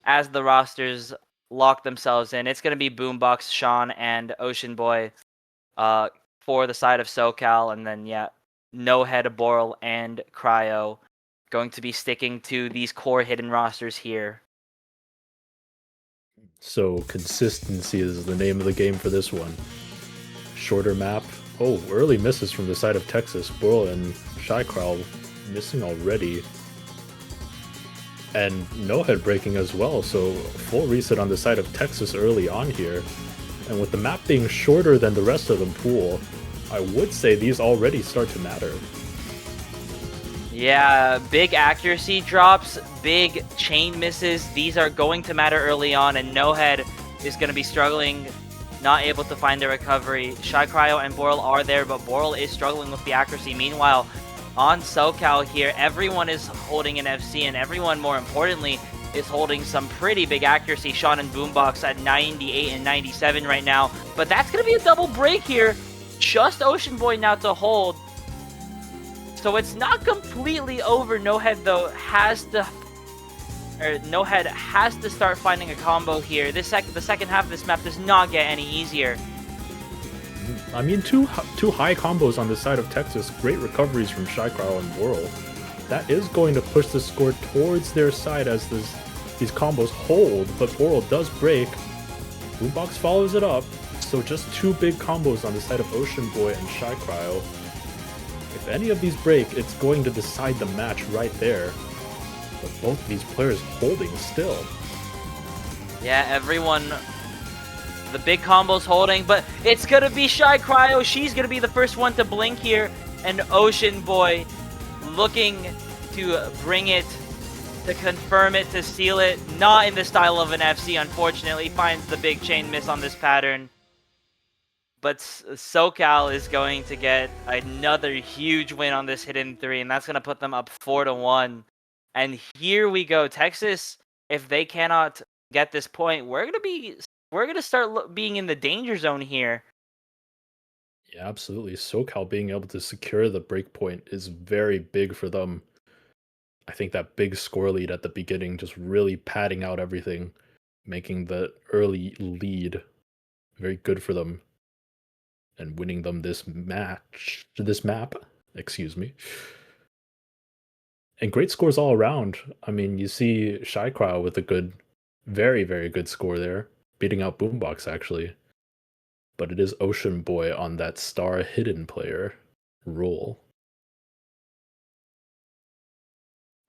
as the rosters lock themselves in. It's going to be Boombox, Sean, and Ocean Boy for the side of SoCal. And then, yeah, No Head, Boral, and Cryo going to be sticking to these core hidden rosters here. So consistency is the name of the game for this one. Shorter map. Oh, early misses from the side of Texas. Boral and Shycrawl missing already. And no head breaking as well, so full reset on the side of Texas early on here. And with the map being shorter than the rest of the pool, I would say these already start to matter. Yeah, big accuracy drops, big chain misses. These are going to matter early on, and No Head is going to be struggling, not able to find the recovery. Shy Cryo and Boral are there, but Boral is struggling with the accuracy. Meanwhile, on SoCal here, everyone is holding an FC, and everyone, more importantly, is holding some pretty big accuracy. Sean and Boombox at 98 and 97 right now, but that's going to be a double break here. Just Ocean Boy now to hold. So it's not completely over. No Head though has to, No Head has to start finding a combo here. The second half of this map does not get any easier. I mean, two high combos on the side of Texas. Great recoveries from Shycrow and Boral. That is going to push the score towards their side as these combos hold, but Boral does break. Boombox follows it up. So just two big combos on the side of Ocean Boy and Shycrow. If any of these break, it's going to decide the match right there. But both these players holding still. Yeah, everyone, the big combos holding, but it's gonna be Shy Cryo. She's gonna be the first one to blink here, and Ocean Boy looking to bring it, to confirm it, to seal it. Not in the style of an FC, unfortunately. Finds the big chain miss on this pattern. But SoCal is going to get another huge win on this hidden 3, and that's going to put them up 4-1. And here we go. Texas, if they cannot get this point, we're going to start being in the danger zone here. Yeah, absolutely. SoCal being able to secure the breakpoint is very big for them. I think that big score lead at the beginning just really padding out everything, making the early lead very good for them. And winning them this map, excuse me. And great scores all around. I mean, you see Shycrow with a good, very, very good score there, beating out Boombox actually. But it is Ocean Boy on that star hidden player role.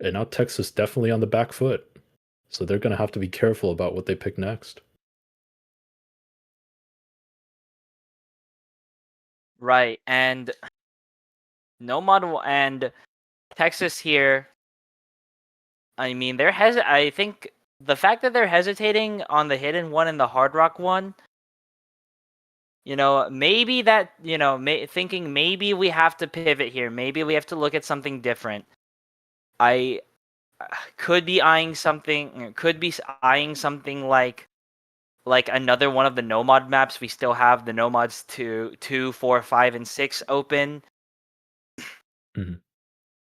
And now Texas definitely on the back foot. So they're going to have to be careful about what they pick next. Right, and Nomad and Texas here, I mean, I think the fact that they're hesitating on the hidden one and the Hard Rock one, maybe that, thinking maybe we have to pivot here. Maybe we have to look at something different. I could be eyeing something like another one of the Nomad maps. We still have the Nomads 2, 4, 5, and 6 open. Mm-hmm.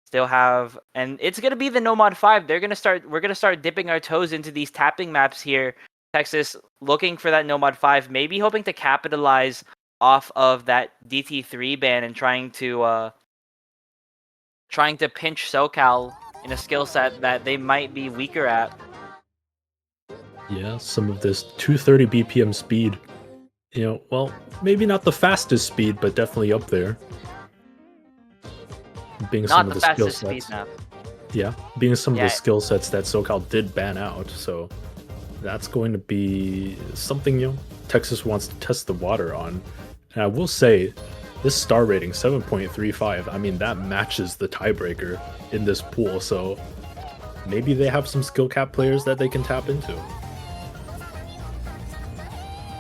Still have, and it's gonna be the Nomad 5. We're gonna start dipping our toes into these tapping maps here. Texas looking for that Nomad 5, maybe hoping to capitalize off of that DT3 ban and trying to pinch SoCal in a skill set that they might be weaker at. Yeah, some of this 230 BPM speed. Well, maybe not the fastest speed, but definitely up there. Being Not some the of the skill fastest speed sets. map. Yeah, being some of the skill sets that SoCal did ban out, so that's going to be something Texas wants to test the water on. And I will say, this star rating 7.35, I mean that matches the tiebreaker in this pool, so maybe they have some skill cap players that they can tap into.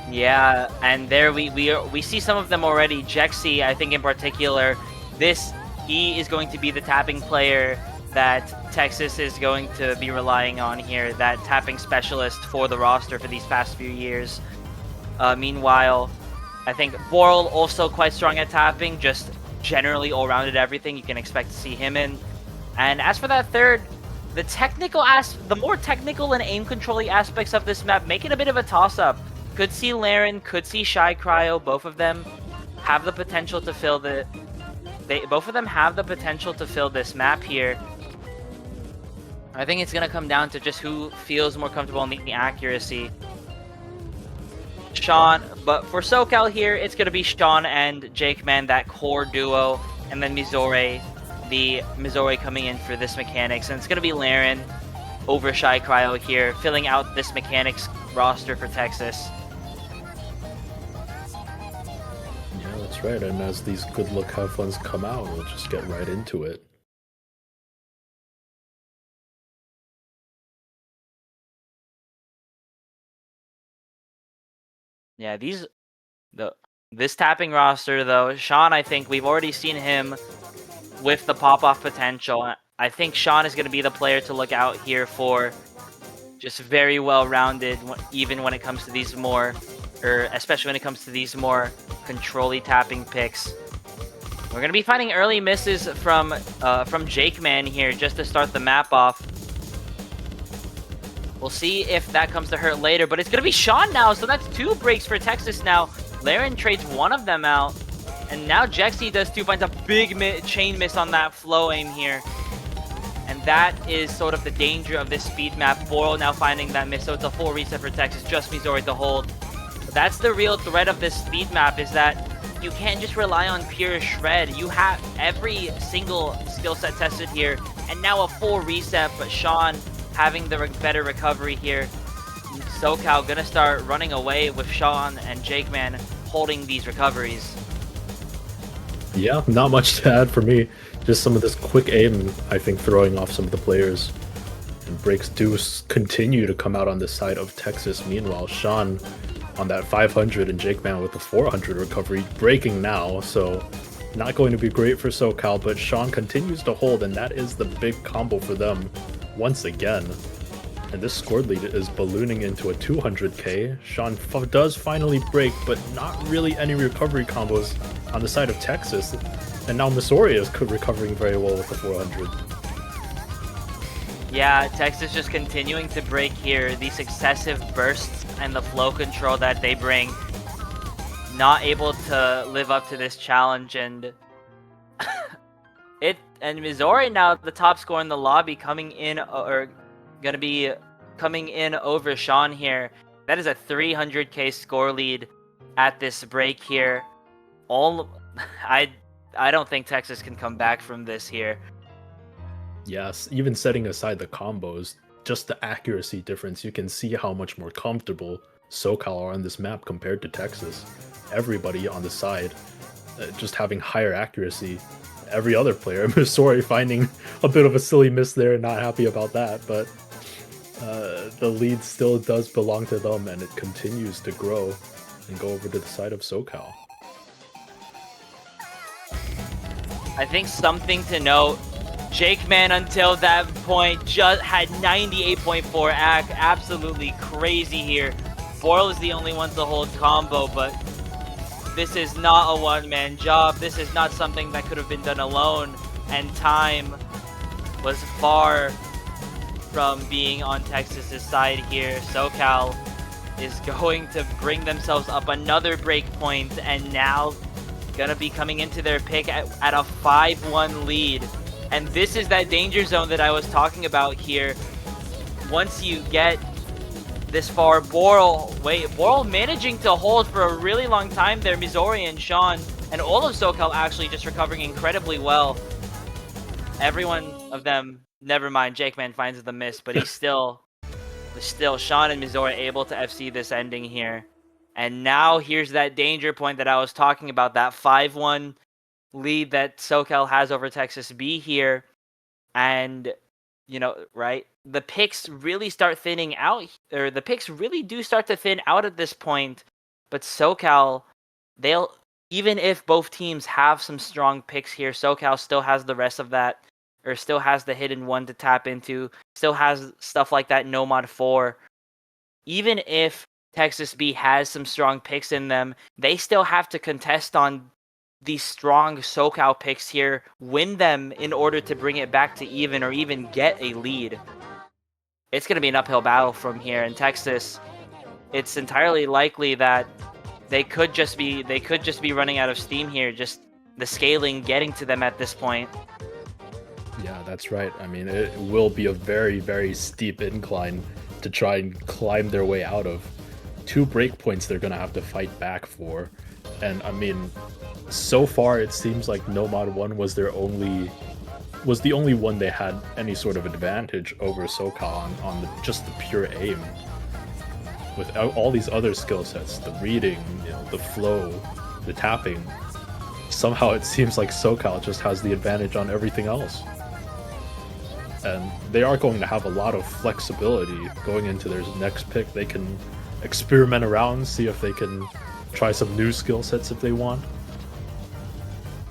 Yeah, and there we see some of them already. Jexy, I think in particular, he is going to be the tapping player that Texas is going to be relying on here, that tapping specialist for the roster for these past few years. Meanwhile, I think Boral also quite strong at tapping, just generally all-rounded everything you can expect to see him in. And as for that third the more technical and aim controlling aspects of this map make it a bit of a toss-up. Could see Laren, could see Shy Cryo. Both of them have the potential to fill both of them have the potential to fill this map here. I think it's gonna come down to just who feels more comfortable in the accuracy. Sean, but for SoCal here, it's gonna be Sean and Jake Man, that core duo, and then Mizore coming in for this mechanics, and it's gonna be Laren over Shy Cryo here, filling out this mechanics roster for Texas. Yeah, that's right. And as these good look have ones come out, we'll just get right into it. Yeah, this tapping roster though, Sean, I think we've already seen him with the pop-off potential. I think Sean is going to be the player to look out here for. Just very well-rounded, even when it comes to these more, or especially when it comes to these more control-y tapping picks. We're going to be finding early misses from Jake Man here just to start the map off. We'll see if that comes to hurt later, but it's going to be Sean now, so that's 2 breaks for Texas now. Laren trades one of them out, and now Jexy does too, finds a big chain miss on that flow aim here. And that is sort of the danger of this speed map. Boral now finding that miss, so it's a full reset for Texas, just Mizori to hold. But that's the real threat of this speed map, is that you can't just rely on pure shred. You have every single skill set tested here, and now a full reset, but Sean having the better recovery here. SoCal gonna start running away with Sean and Jake Man holding these recoveries. Yeah, not much to add for me. Just some of this quick aim, I think, throwing off some of the players. And breaks do continue to come out on the side of Texas. Meanwhile, Sean on that 500 and Jake Man with the 400 recovery, breaking now. So not going to be great for SoCal, but Sean continues to hold, and that is the big combo for them once again. And this score lead is ballooning into a 200k. Sean does finally break, but not really any recovery combos on the side of Texas. And now Missouri is recovering very well with the 400. Yeah, Texas just continuing to break here. These successive bursts and the flow control that they bring. Not able to live up to this challenge, and Missouri now the top scorer in the lobby, coming in, or gonna be coming in over Sean here. That is a 300k score lead at this break here. I don't think Texas can come back from this here. Yes, even setting aside the combos, just the accuracy difference, you can see how much more comfortable SoCal are on this map compared to Texas. Everybody on the side just having higher accuracy. Every other player, Missouri finding a bit of a silly miss there, not happy about that, but the lead still does belong to them, and it continues to grow and go over to the side of SoCal. I think something to note, Jake Man until that point just had 98.4 AC, absolutely crazy here. Boral is the only one to hold combo, but this is not a one-man job. This is not something that could have been done alone, and time was far from being on Texas's side here. SoCal is going to bring themselves up another break point, and now gonna be coming into their pick at a 5-1 lead. And this is that danger zone that I was talking about here. Once you get this far, Boral managing to hold for a really long time there. Missouri and Sean and all of SoCal actually just recovering incredibly well. Every one of them, never mind, Jake Man finds the miss, but he's still Sean and Missouri able to FC this ending here. And now here's that danger point that I was talking about, that 5-1 lead that SoCal has over Texas B here. And, you know, right, the picks really start thinning out, or the picks really do start to thin out at this point. But SoCal, even if both teams have some strong picks here, SoCal still has the rest of that, or still has the hidden one to tap into, still has stuff like that No Mod 4. Even if Texas B has some strong picks in them, they still have to contest on these strong SoCal picks here, win them in order to bring it back to even or even get a lead. It's going to be an uphill battle from here in Texas. It's entirely likely that they could just be running out of steam here, just the scaling getting to them at this point. Yeah, that's right. I mean, it will be a very, very steep incline to try and climb their way out of. 2 breakpoints they're going to have to fight back for. And I mean, so far it seems like Nomad 1 was the only one they had any sort of advantage over SoCal on just the pure aim. With all these other skill sets, the reading, the flow, the tapping, somehow it seems like SoCal just has the advantage on everything else. And they are going to have a lot of flexibility going into their next pick. They can experiment around, see if they can try some new skill sets if they want.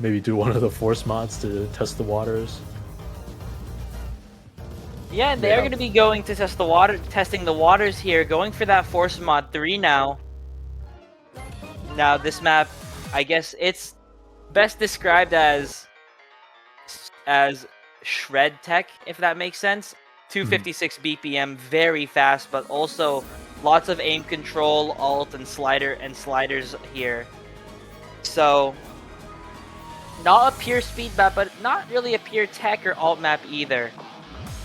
Maybe do one of the force mods to test the waters. Yeah, they're going to be going to testing the waters here, going for that Force Mod 3 now. Now, this map, I guess it's best described as shred tech, if that makes sense. 256 BPM, very fast, but also lots of aim control, alt, and sliders here. So, not a pure speed map, but not really a pure tech or alt map either.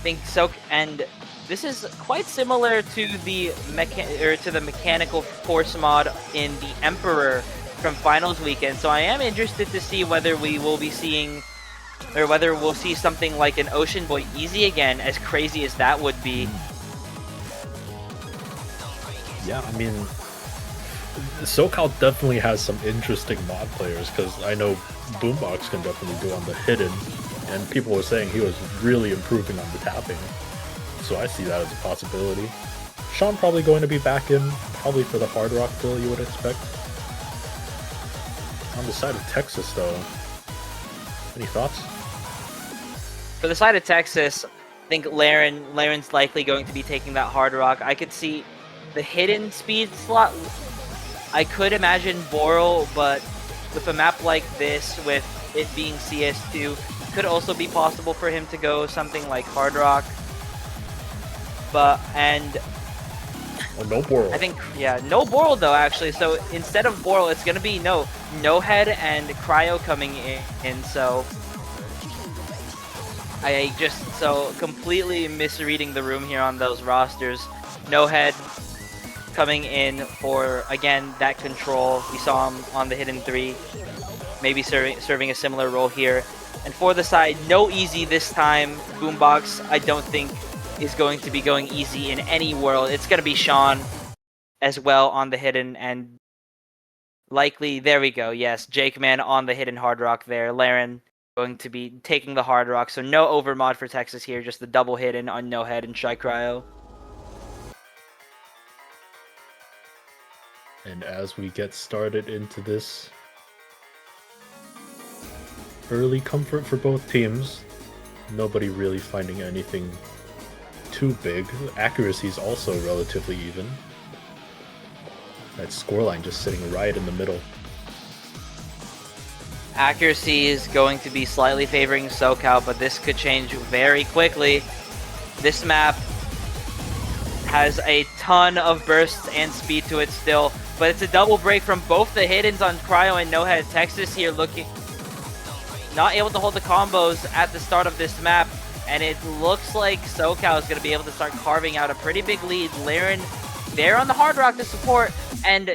Think so, and this is quite similar to the mechanical force mod in the Emperor from Finals Weekend. So I am interested to see whether we will be seeing, or whether we'll see something like an Ocean Boy Easy again, as crazy as that would be. Yeah, I mean, SoCal definitely has some interesting mod players, because I know Boombox can definitely do on the hidden. And people were saying he was really improving on the tapping. So I see that as a possibility. Sean probably going to be back in, probably for the hard rock fill you would expect. On the side of Texas though, any thoughts? For the side of Texas, I think Laren's likely going to be taking that hard rock. I could see the hidden speed slot. I could imagine Boral, but with a map like this, with it being CS2, could also be possible for him to go something like hard rock. But no Boral. I think no Boral though actually. So instead of Boral, it's gonna be no Head and Cryo coming in. So completely misreading the room here on those rosters. No Head coming in for again that control. We saw him on the hidden 3, maybe serving a similar role here. And for the side, no easy this time. Boombox, I don't think, is going to be going easy in any world. It's going to be Sean as well on the hidden, and likely, there we go, yes, Jake Man on the hidden hard rock there. Laren going to be taking the hard rock, so no overmod for Texas here, just the double hidden on No Head and Shy Cryo. And as we get started into this early comfort for both teams, nobody really finding anything too big. Accuracy is also relatively even. That scoreline just sitting right in the middle. Accuracy is going to be slightly favoring SoCal, but this could change very quickly. This map has a ton of bursts and speed to it still, but it's a double break from both the hiddens on Cryo and No Head. Texas here looking not able to hold the combos at the start of this map, and it looks like SoCal is going to be able to start carving out a pretty big lead. Laren there on the hard rock to support, and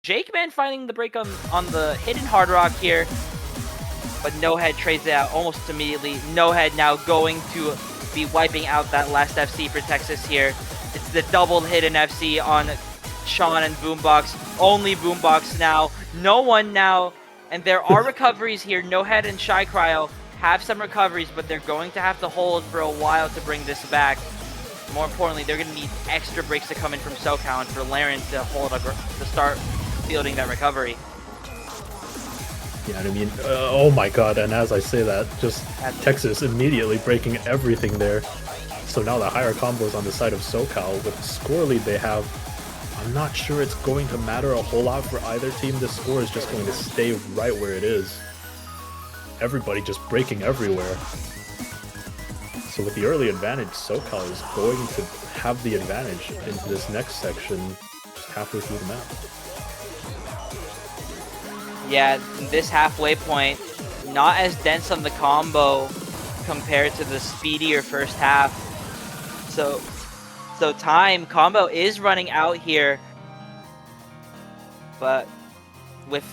Jake Man finding the break on the hidden hard rock here, but No Head trades it out almost immediately. No Head now going to be wiping out that last FC for Texas here. It's the double hidden FC on Sean and Boombox. Only Boombox now. No one now. And there are recoveries here. No Head and Shy Cryo have some recoveries, but they're going to have to hold for a while to bring this back. More importantly, they're going to need extra breaks to come in from SoCal and for Laren to start fielding that recovery. Yeah, I mean, oh my god, and as I say that, just Texas immediately breaking everything there. So now the higher combos on the side of SoCal with the score lead they have, I'm not sure it's going to matter a whole lot for either team. The score is just going to stay right where it is. Everybody just breaking everywhere. So with the early advantage, SoCal is going to have the advantage into this next section, just halfway through the map. Yeah, this halfway point, not as dense on the combo compared to the speedier first half. So time combo is running out here, but with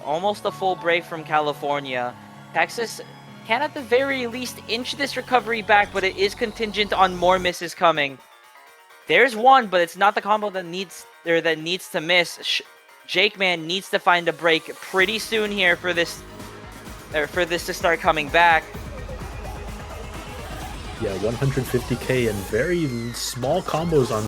almost a full break from California, Texas can at the very least inch this recovery back, but it is contingent on more misses coming. There's one, but it's not the combo that needs to miss. Jake Man needs to find a break pretty soon here for this to start coming back. Yeah, 150k and very small combos on